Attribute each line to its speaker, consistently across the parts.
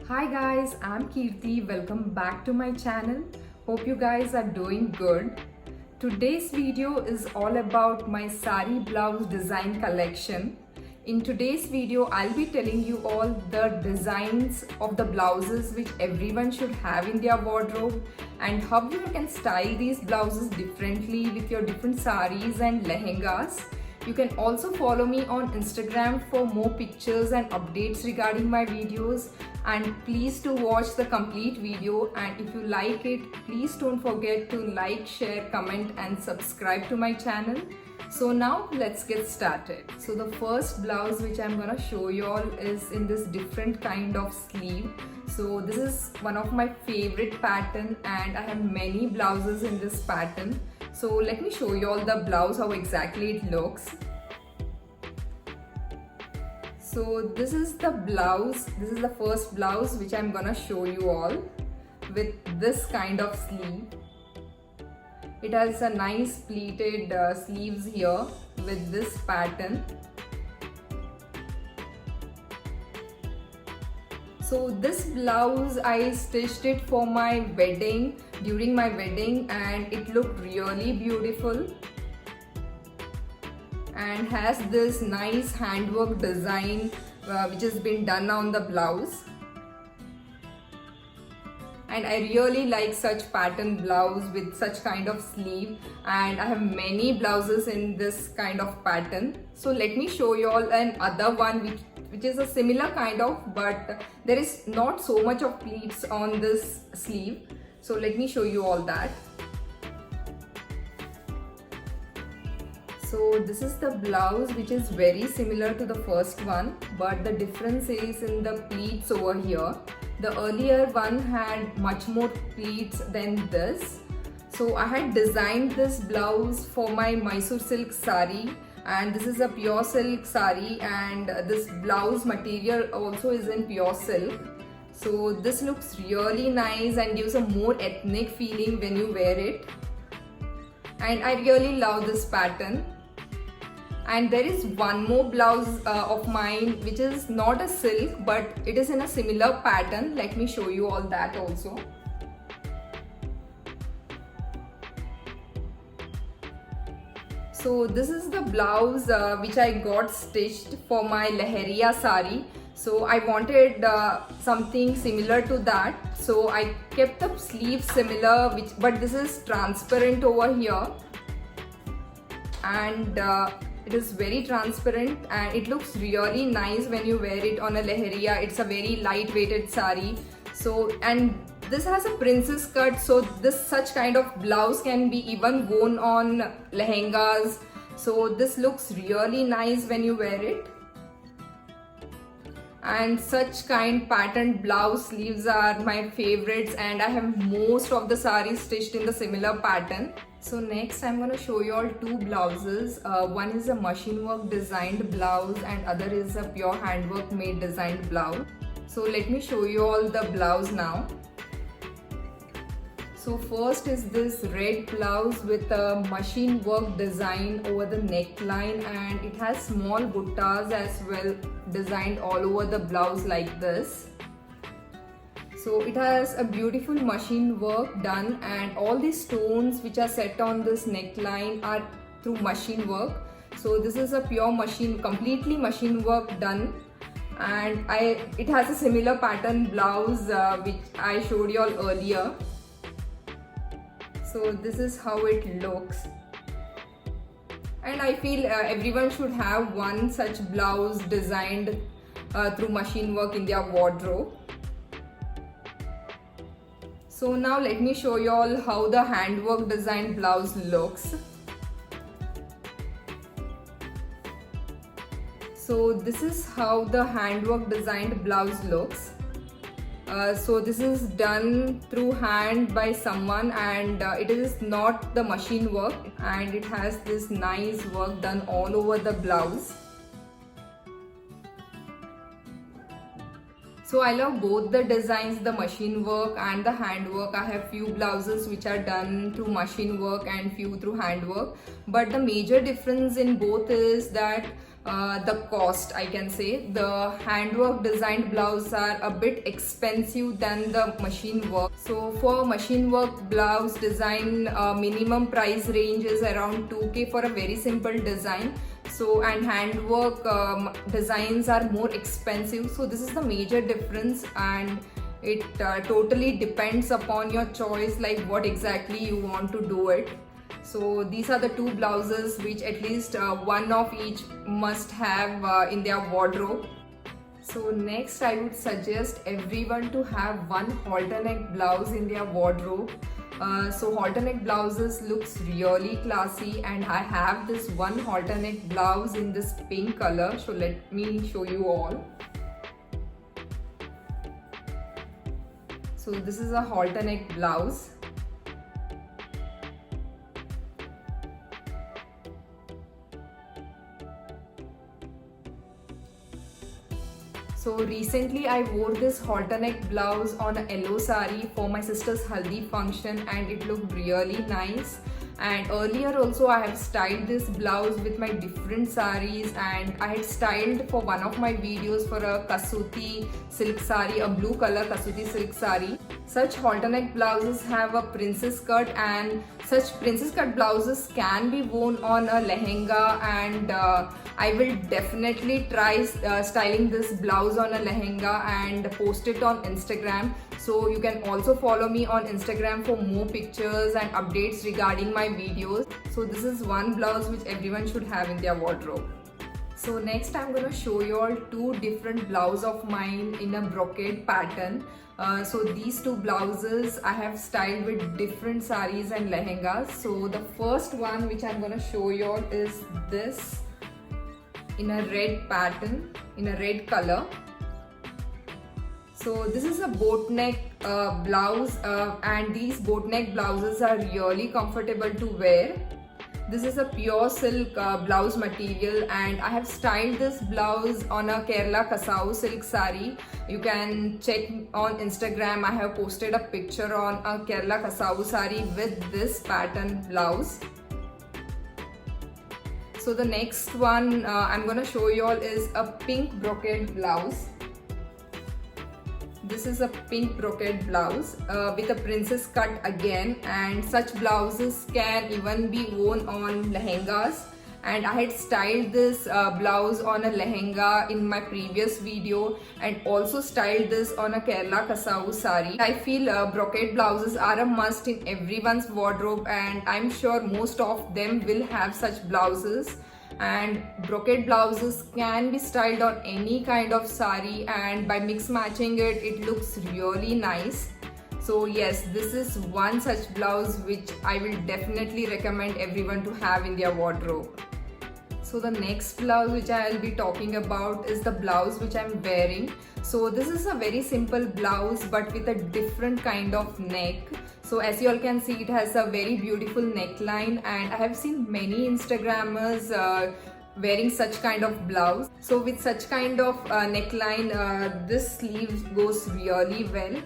Speaker 1: Hi guys, I'm Kirti. Welcome back to my channel. Hope you guys are doing good. Today's video is all about my sari blouse design collection. In today's video, I'll be telling you all the designs of the blouses which everyone should have in their wardrobe and how you can style these blouses differently with your different saris and lehengas. You can also follow me on Instagram for more pictures and updates regarding my videos, and please do watch the complete video, and if you like it, please don't forget to like, share, comment and subscribe to my channel. So now let's get started. So the first blouse which I'm gonna show you all is in this different kind of sleeve. So this is one of my favorite pattern and I have many blouses in this pattern. So let me show you all the blouse, how exactly it looks. So this is the blouse, this is the first blouse which I'm gonna show you all with this kind of sleeve. It has a nice pleated sleeves here with this pattern. So this blouse I stitched it for my wedding, during my wedding, and it looked really beautiful and has this nice handwork design which has been done on the blouse. And I really like such pattern blouse with such kind of sleeve, and I have many blouses in this kind of pattern. So let me show you all another one which is a similar kind of, but there is not so much of pleats on this sleeve. So let me show you all that. So this is the blouse which is very similar to the first one, but the difference is in the pleats over here. The earlier one had much more pleats than this. So I had designed this blouse for my Mysore silk sari, and this is a pure silk sari, and this blouse material also is in pure silk. So this looks really nice and gives a more ethnic feeling when you wear it. And I really love this pattern. And there is one more blouse of mine which is not a silk, but it is in a similar pattern. Let me show you all that also. So this is the blouse which I got stitched for my Leheriya sari. So I wanted something similar to that. So I kept the sleeve similar, but this is transparent over here. And it is very transparent and it looks really nice when you wear it on a Leheriya. It's a very light weighted sari. So, and this has a princess cut, so this such kind of blouse can be even worn on lehengas. So this looks really nice when you wear it. And such kind patterned blouse sleeves are my favorites, and I have most of the saris stitched in the similar pattern. So next I'm going to show you all two blouses. One is a machine work designed blouse and other is a pure handwork made designed blouse. So let me show you all the blouse now. So first is this red blouse with a machine work design over the neckline, and it has small buttas as well designed all over the blouse like this. So it has a beautiful machine work done, and all these stones which are set on this neckline are through machine work. So this is a pure machine, completely machine work done. And it has a similar pattern blouse which I showed you all earlier. So this is how it looks, and I feel everyone should have one such blouse designed through machine work in their wardrobe. So now let me show you all how the handwork designed blouse looks. So this is how the handwork designed blouse looks. So this is done through hand by someone, and it is not the machine work, and it has this nice work done all over the blouse. So I love both the designs, the machine work and the hand work. I have few blouses which are done through machine work and few through hand work. But the major difference in both is that the cost, I can say. The handwork designed blouses are a bit expensive than the machine work. So for machine work blouse design, minimum price range is around 2K for a very simple design. So and handwork designs are more expensive. So this is the major difference, and it totally depends upon your choice, like what exactly you want to do it. So these are the two blouses which at least one of each must have in their wardrobe. So next I would suggest everyone to have one halter neck blouse in their wardrobe. So halter neck blouses looks really classy, and I have this one halter neck blouse in this pink color. So let me show you all. So this is a halter neck blouse. So recently I wore this halter neck blouse on a yellow sari for my sister's haldi function, and it looked really nice. And earlier also I have styled this blouse with my different saris, and I had styled for one of my videos for a kasuti silk sari, a blue color kasuti silk sari. Such halter neck blouses have a princess cut, and such princess cut blouses can be worn on a lehenga, and I will definitely try styling this blouse on a lehenga and post it on Instagram. So you can also follow me on Instagram for more pictures and updates regarding my videos. So this is one blouse which everyone should have in their wardrobe. So next I'm going to show you all two different blouses of mine in a brocade pattern. So these two blouses I have styled with different saris and lehengas. So the first one which I'm going to show you all is this in a red pattern, in a red color. So this is a boat neck blouse, and these boat neck blouses are really comfortable to wear. This is a pure silk blouse material, and I have styled this blouse on a Kerala Kasau silk sari. You can check on Instagram. I have posted a picture on a Kerala Kasau sari with this pattern blouse. So the next one I'm gonna show you all is a pink brocade blouse. This is a pink brocade blouse with a princess cut again, and such blouses can even be worn on lehengas. And I had styled this blouse on a lehenga in my previous video, and also styled this on a Kerala Kasau sari. I feel brocade blouses are a must in everyone's wardrobe, and I'm sure most of them will have such blouses. And brocade blouses can be styled on any kind of sari, and by mix matching it, it looks really nice. So yes, this is one such blouse which I will definitely recommend everyone to have in their wardrobe. So the next blouse which I will be talking about is the blouse which I'm wearing. So this is a very simple blouse but with a different kind of neck. So as you all can see, it has a very beautiful neckline, and I have seen many Instagrammers wearing such kind of blouse. So with such kind of neckline, this sleeve goes really well.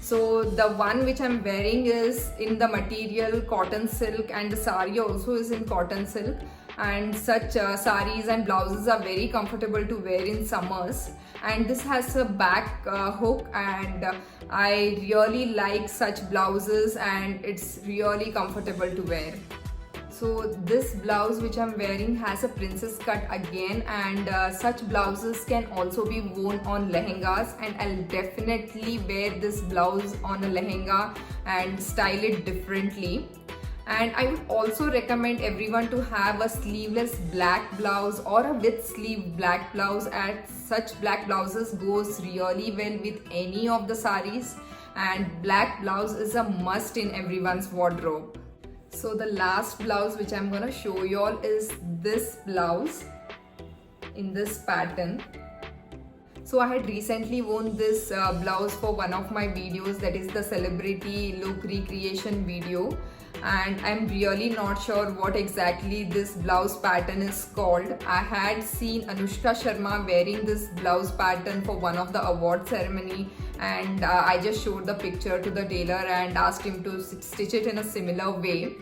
Speaker 1: So the one which I'm wearing is in the material cotton silk, and the sari also is in cotton silk. And such saris and blouses are very comfortable to wear in summers. And this has a back hook, and I really like such blouses, and it's really comfortable to wear. So this blouse which I'm wearing has a princess cut again, and such blouses can also be worn on lehengas, and I'll definitely wear this blouse on a lehenga and style it differently. And I would also recommend everyone to have a sleeveless black blouse or a with sleeve black blouse, as such black blouses goes really well with any of the saris, and black blouse is a must in everyone's wardrobe. So the last blouse which I'm gonna show you all is this blouse in this pattern. So I had recently worn this blouse for one of my videos, that is the celebrity look recreation video. and I'm really not sure what exactly this blouse pattern is called. I had seen Anushka Sharma wearing this blouse pattern for one of the award ceremony, and I just showed the picture to the tailor and asked him to stitch it in a similar way.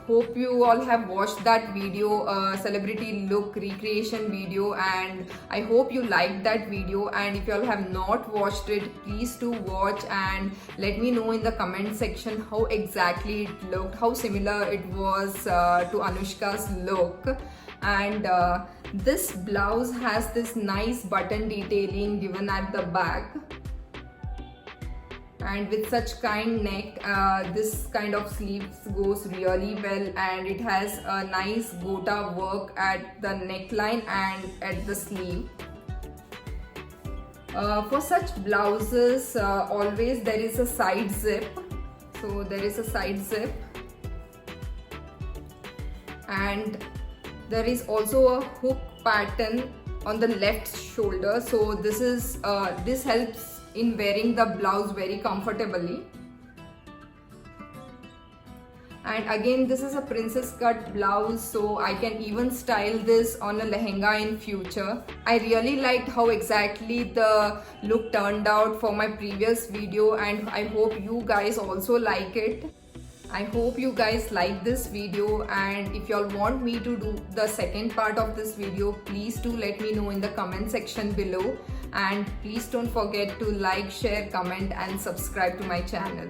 Speaker 1: Hope you all have watched that video, celebrity look recreation video, and I hope you liked that video. And if you all have not watched it, please do watch and let me know in the comment section how exactly it looked, how similar it was to Anushka's look. And this blouse has this nice button detailing given at the back, and with such kind neck, this kind of sleeves goes really well, and it has a nice gota work at the neckline and at the sleeve. For such blouses, always there is a side zip. So there is a side zip, and there is also a hook pattern on the left shoulder. So this helps in wearing the blouse very comfortably. And again, this is a princess cut blouse, so I can even style this on a lehenga in future. I really liked how exactly the look turned out for my previous video, and I hope you guys also like it. I hope you guys like this video, and if you all want me to do the second part of this video, please do let me know in the comment section below, and please don't forget to like, share, comment and subscribe to my channel.